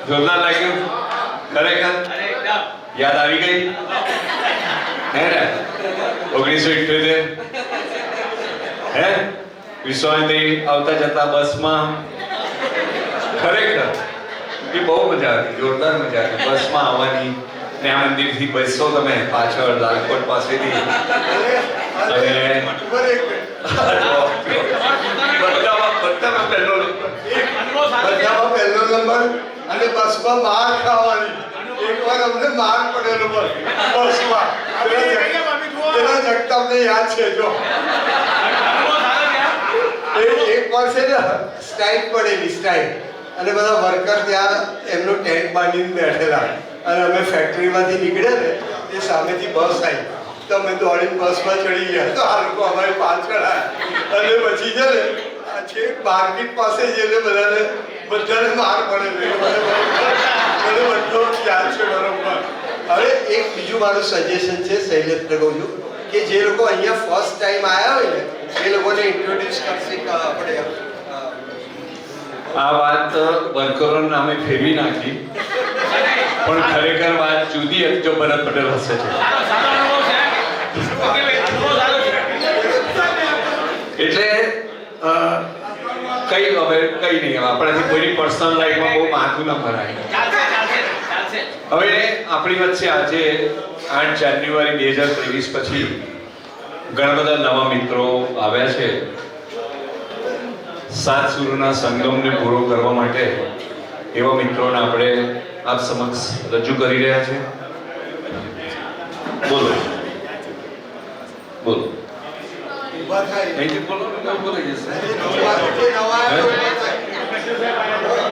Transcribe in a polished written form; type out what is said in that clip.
જોરદાર લાગ્યું ખરેખર યાદ આવી ગઈ હે ને 1978 હે વિશ્વામિત્રી આવતા જતા બસમાં ખરેખર એ બહુ મજા આવી જોરદાર મજા આવી બસમાં આવવાની ત્યાં મંદિરથી બેસો તમે પાછળ લાલકોટ પાસેથી અને બધામાં પહેલો નંબર અને બસમાં માર ખાવાની એકવાર અમને માર પડેલો બસમાં પેલા જગતાપને યાદ છે જો એક વાર છે ને સ્ટ્રાઇક પડેલી સ્ટ્રાઇક અને બધા વર્કર ત્યાં એમનું ટેન્ટ બાંધીને બેઠેલા અને અમે ફેક્ટરીમાંથી નીકળ્યા ને એ સામેથી બસ આવી તો અમે દોડીને બસમાં ચડી ગયા તો આ લોકો અમારી પાછળ આવ્યા અને પછી છે ને છેક માર્કેટ પાસે જઈને બધાને માર પડેલો મને બધો ખ્યાલ છે બરોબર. હવે એક બીજું મારું સજેશન છે શૈલેષને કહું છું કે જે લોકો અહીંયા ફર્સ્ટ ટાઈમ આવ્યા હોય ને એ લોકોને ઇન્ટ્રોડ્યુસ કરશે કે આપણે આ વાત વર્કરોના નામે ફેરવી નાખી પણ ખરેખર વાત જુદી હતી જો ભરત પટેલ હશે છે એટલે કઈ હવે કઈ નહીં આપણાથી કોઈની પર્સનલ લાઈફમાં બહુ માથું ન ભરાય. હવે આપણી વચ્ચે આજે 8 જાન્યુઆરી 2023 પછી ઘણા બધા નવા મિત્રો આવ્યા છે. સાત સુરના સંગમને પૂરો કરવા માટે એવા મિત્રોને આપણે આપ સમક્ષ રજૂ કરી રહ્યા છે. બોલો બોલો ઊભા થાય બોલો બોલાઈ જશે. નવા